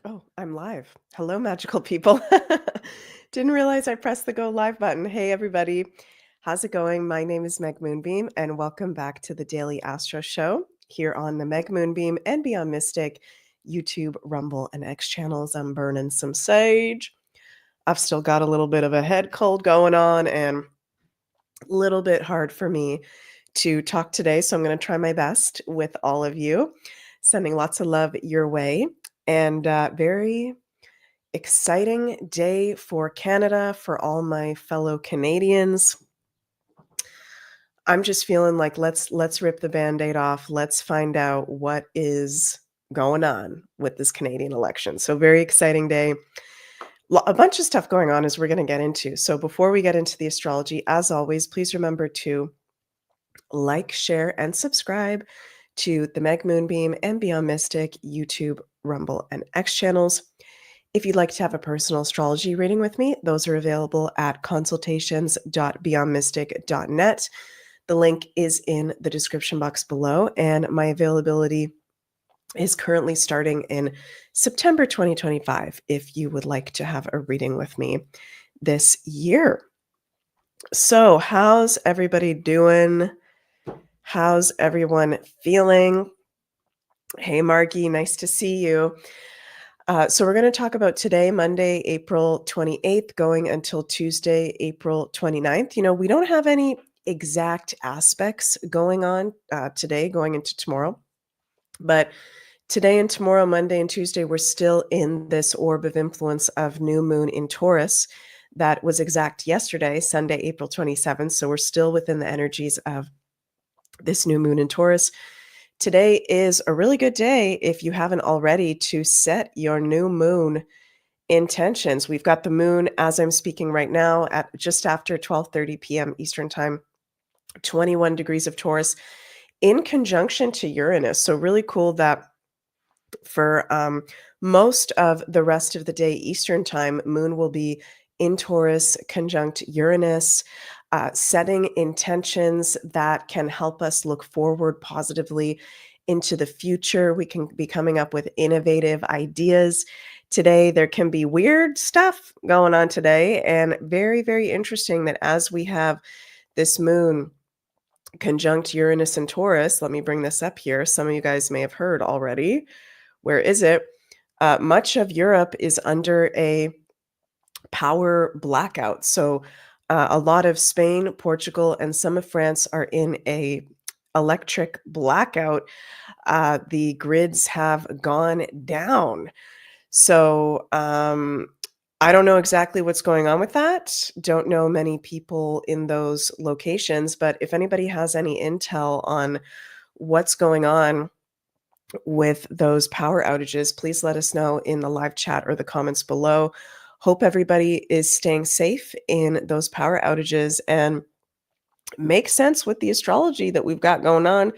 Oh, I'm live. Hello, magical people. Didn't realize I pressed the go live button. Hey, everybody. How's it going? My name is Meg Moonbeam, and welcome back to the Daily Astro Show here on the Meg Moonbeam and Beyond Mystic YouTube, Rumble, and X channels. I'm burning some sage. I've still got a little bit of a head cold going on and a little bit hard for me to talk today. So I'm going to try my best with all of you, sending lots of love your way. And very exciting day for Canada, for all my fellow Canadians. I'm just feeling like let's rip the Band-Aid off. Let's find out what is going on with this Canadian election. So very exciting day. A bunch of stuff going on as we're going to get into. So before we get into the astrology, as always, please remember to like, share, and subscribe to the Meg Moonbeam and Beyond Mystic YouTube, Rumble, and X channels. If you'd like to have a personal astrology reading with me, those are available at consultations.beyondmystic.net. The link is in the description box below, and my availability is currently starting in September 2025 if you would like to have a reading with me this year. So, how's everybody doing? How's everyone feeling? Hey, Margie, nice to see you. So we're going to talk about today, Monday, April 28th, going until Tuesday, April 29th. You know, we don't have any exact aspects going on today, going into tomorrow. But today and tomorrow, Monday and Tuesday, we're still in this orb of influence of new moon in Taurus that was exact yesterday, Sunday, April 27th. So we're still within the energies of this new moon in Taurus. Today is a really good day if you haven't already to set your new moon intentions. We've got the moon as I'm speaking right now at just after 12:30 p.m. Eastern Time, 21 degrees of Taurus in conjunction to Uranus. So really cool that for most of the rest of the day Eastern Time, moon will be in Taurus conjunct Uranus. Setting intentions that can help us look forward positively into the future. We can be coming up with innovative ideas. Today, there can be weird stuff going on today, and very, very interesting that as we have this moon conjunct Uranus and Taurus, let me bring this up here. Some of you guys may have heard already. Where is it? Much of Europe is under a power blackout. So a lot of Spain, Portugal, and some of France are in a electric blackout. The grids have gone down. So I don't know exactly what's going on with that. Don't know many people in those locations, but if anybody has any intel on what's going on with those power outages, please let us know in the live chat or the comments below. Hope everybody is staying safe in those power outages and make sense with the astrology that we've got going on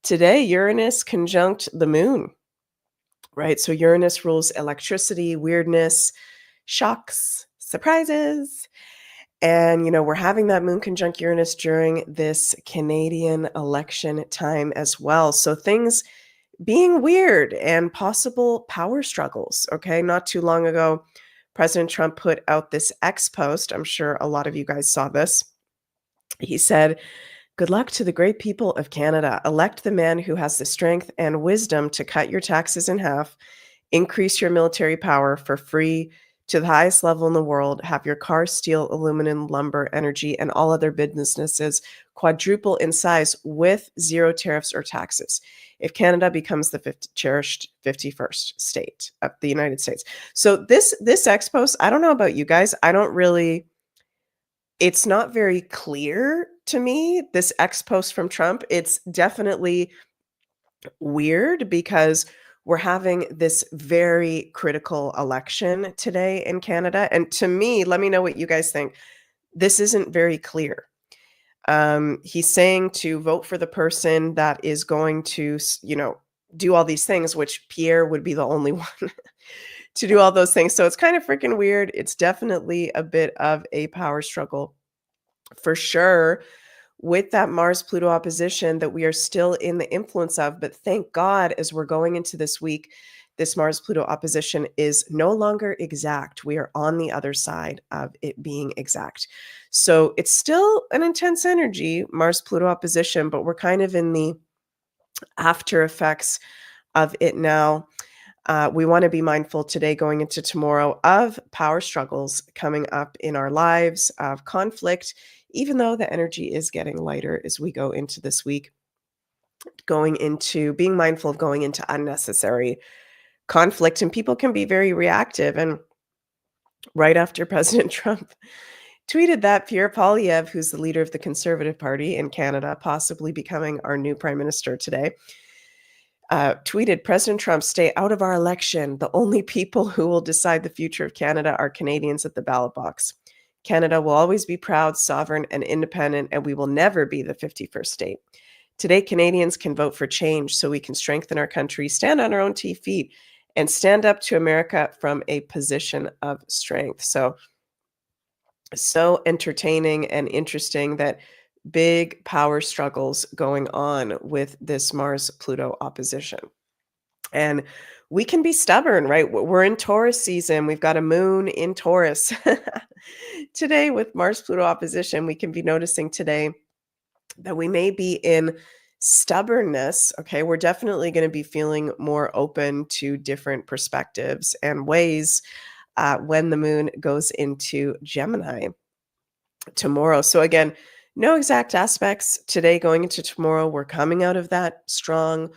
today. Uranus conjunct the moon, right? So Uranus rules electricity, weirdness, shocks, surprises. And, you know, we're having that moon conjunct Uranus during this Canadian election time as well. So things being weird and possible power struggles. Okay. Not too long ago, President Trump put out this X post. I'm sure a lot of you guys saw this. He said, "Good luck to the great people of Canada. Elect the man who has the strength and wisdom to cut your taxes in half, increase your military power for free to the highest level in the world, have your car, steel, aluminum, lumber, energy, and all other businesses quadruple in size with zero tariffs or taxes if Canada becomes the cherished 51st state of the United States." So this X post, I don't know about you guys. It's not very clear to me, this X post from Trump. It's definitely weird because we're having this very critical election today in Canada. And to me, let me know what you guys think. This isn't very clear. He's saying to vote for the person that is going to, do all these things, which Pierre would be the only one to do all those things. So it's kind of freaking weird. It's definitely a bit of a power struggle for sure with that Mars-Pluto opposition that we are still in the influence of. But thank God, as we're going into this week, this Mars-Pluto opposition is no longer exact. We are on the other side of it being exact. So it's still an intense energy, Mars-Pluto opposition, but we're kind of in the after effects of it now. We want to be mindful today going into tomorrow of power struggles coming up in our lives, of conflict, even though the energy is getting lighter as we go into this week, going into being mindful of going into unnecessary conflict. And people can be very reactive. And right after President Trump tweeted that, Pierre Poilievre, who's the leader of the Conservative Party in Canada, possibly becoming our new prime minister today, tweeted, President Trump, stay out of our election. The only people who will decide the future of Canada are Canadians at the ballot box. Canada will always be proud, sovereign, and independent, and we will never be the 51st state. Today, Canadians can vote for change so we can strengthen our country, stand on our own 2 feet, and stand up to America from a position of strength. So entertaining and interesting that big power struggles going on with this Mars-Pluto opposition. And we can be stubborn, right? We're in Taurus season. We've got a moon in Taurus. Today with Mars-Pluto opposition, we can be noticing today that we may be in stubbornness. Okay, we're definitely going to be feeling more open to different perspectives and ways when the moon goes into Gemini tomorrow. So again, no exact aspects today going into tomorrow. We're coming out of that strong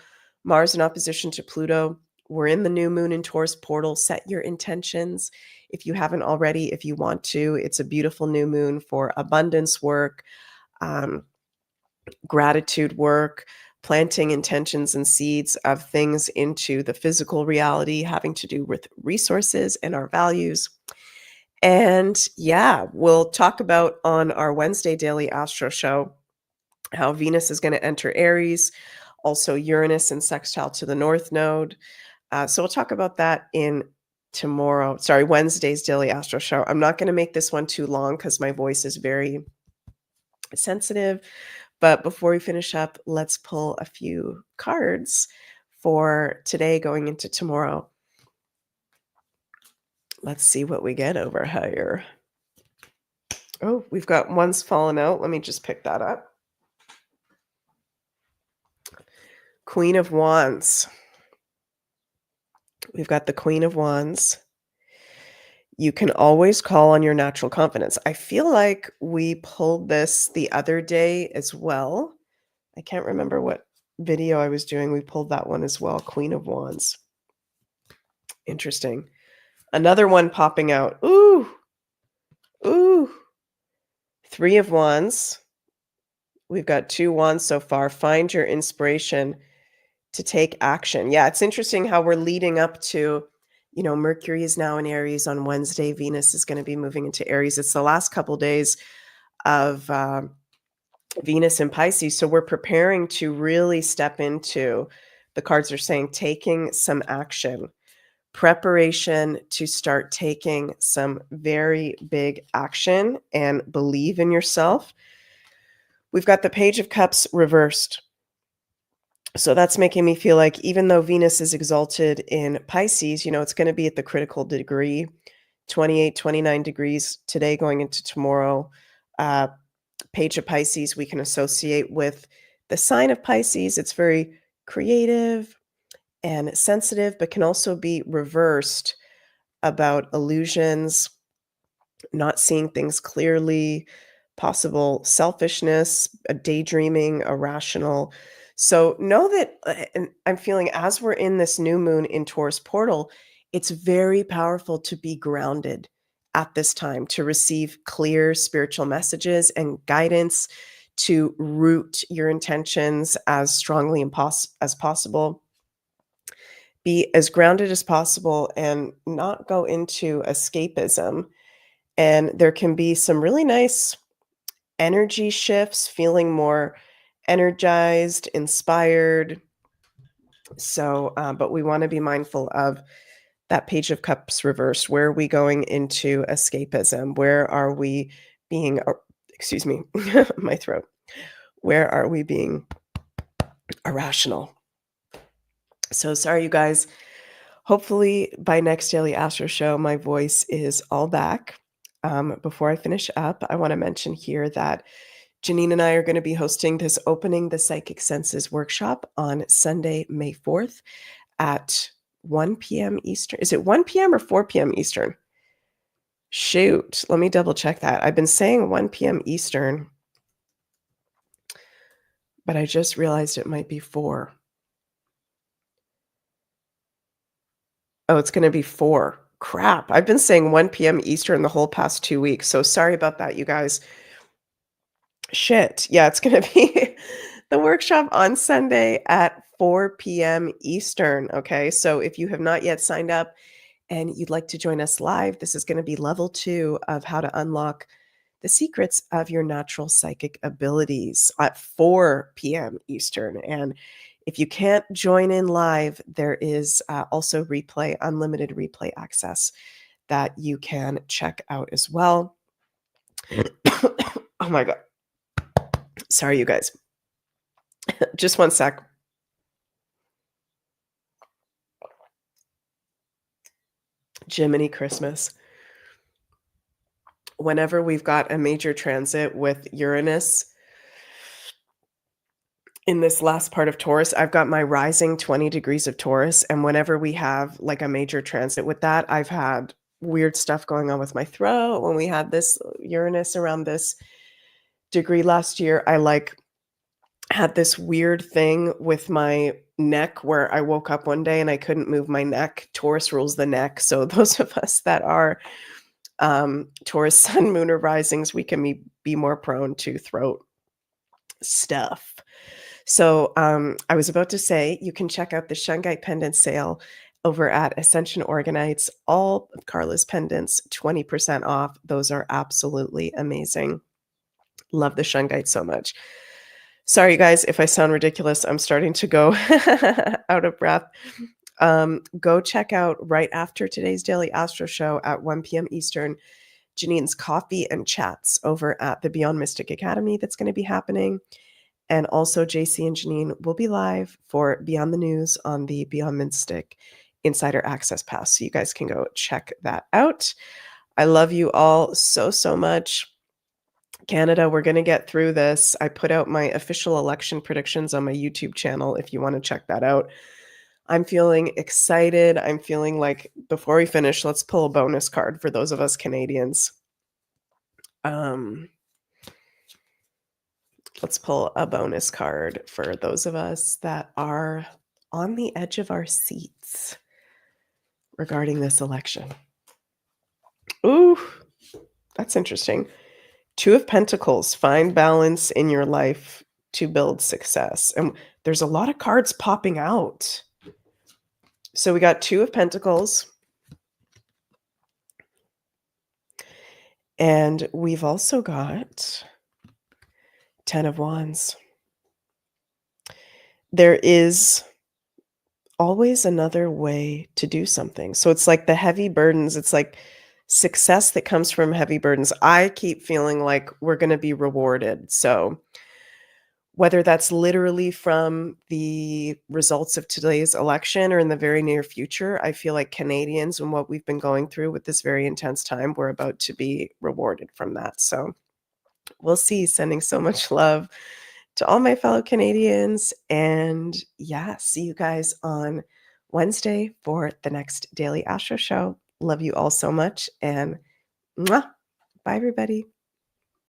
Mars in opposition to Pluto. We're in the new moon in Taurus portal. Set your intentions if you haven't already, if you want to. It's a beautiful new moon for abundance work, gratitude work, planting intentions and seeds of things into the physical reality having to do with resources and our values. And yeah, we'll talk about on our Wednesday daily Astro Show how Venus is going to enter Aries, also Uranus in sextile to the North Node. So we'll talk about that in Wednesday's daily Astro Show. I'm not going to make this one too long because my voice is very sensitive. But before we finish up, let's pull a few cards for today going into tomorrow. Let's see what we get over here. Oh, we've got one's fallen out. Let me just pick that up. Queen of Wands. We've got the Queen of Wands. You can always call on your natural confidence. I feel like we pulled this the other day as well. I can't remember what video I was doing. We pulled that one as well. Queen of Wands. Interesting. Another one popping out. Ooh. Ooh. 3 of Wands. We've got 2 wands so far. Find your inspiration to take action. Yeah, it's interesting how we're leading up to, Mercury is now in Aries on Wednesday. Venus is going to be moving into Aries. It's the last couple days of Venus in Pisces. So we're preparing to really step into, the cards are saying, taking some action. Preparation to start taking some very big action and believe in yourself. We've got the Page of Cups reversed. So that's making me feel like even though Venus is exalted in Pisces, it's going to be at the critical degree, 28, 29 degrees today going into tomorrow. Page of Pisces we can associate with the sign of Pisces. It's very creative and sensitive, but can also be reversed about illusions, not seeing things clearly, possible selfishness, daydreaming, irrational. So know that, and I'm feeling as we're in this new moon in Taurus portal, it's very powerful to be grounded at this time, to receive clear spiritual messages and guidance, to root your intentions as strongly as possible. Be as grounded as possible and not go into escapism. And there can be some really nice energy shifts, feeling more energized, inspired. So, but we want to be mindful of that Page of Cups reversed. Where are we going into escapism? Where are we being, excuse me, my throat. Where are we being irrational? So sorry, you guys. Hopefully, by next Daily Astro Show, my voice is all back. Before I finish up, I want to mention here that Janine and I are going to be hosting this Opening the Psychic Senses workshop on Sunday, May 4th at 1 p.m. Eastern. Is it 1 p.m. or 4 p.m. Eastern? Shoot, let me double check that. I've been saying 1 p.m. Eastern, but I just realized it might be 4. Oh, it's going to be 4. Crap. I've been saying 1 p.m. Eastern the whole past 2 weeks. So sorry about that, you guys. Shit. Yeah, it's going to be the workshop on Sunday at 4 p.m. Eastern. Okay. So if you have not yet signed up and you'd like to join us live, this is going to be level 2 of how to unlock the secrets of your natural psychic abilities at 4 p.m. Eastern. And if you can't join in live, there is also unlimited replay access that you can check out as well. Oh my God. Sorry, you guys. Just one sec. Jiminy Christmas. Whenever we've got a major transit with Uranus in this last part of Taurus, I've got my rising 20 degrees of Taurus. And whenever we have like a major transit with that, I've had weird stuff going on with my throat. When we had this Uranus around this degree last year, I had this weird thing with my neck where I woke up one day and I couldn't move my neck. Taurus rules the neck. So those of us that are Taurus sun, moon, or risings, we can be more prone to throat stuff. So I was about to say, you can check out the Shungite pendant sale over at Ascension Organites. All of Carla's pendants, 20% off. Those are absolutely amazing. Love the Shungite so much. Sorry, you guys, if I sound ridiculous, I'm starting to go out of breath. Go check out right after today's Daily Astro Show at 1 p.m. Eastern, Janine's Coffee and Chats over at the Beyond Mystic Academy that's going to be happening. And also JC and Janine will be live for Beyond the News on the Beyond Mystic Insider Access Pass. So you guys can go check that out. I love you all so, so much. Canada, we're going to get through this. I put out my official election predictions on my YouTube channel if you want to check that out. I'm feeling excited. I'm feeling like before we finish, let's pull a bonus card for those of us Canadians. Let's pull a bonus card for those of us that are on the edge of our seats regarding this election. Ooh, that's interesting. 2 of Pentacles, find balance in your life to build success. And there's a lot of cards popping out. So we got 2 of Pentacles. And we've also got 10 of Wands. There is always another way to do something. So it's like the heavy burdens. It's like success that comes from heavy burdens. I keep feeling like we're going to be rewarded. So whether that's literally from the results of today's election or in the very near future, I feel like Canadians and what we've been going through with this very intense time, we're about to be rewarded from that. So we'll see. Sending so much love to all my fellow Canadians. And yeah, see you guys on Wednesday for the next Daily Astro Show. Love you all so much. And mwah, bye, everybody.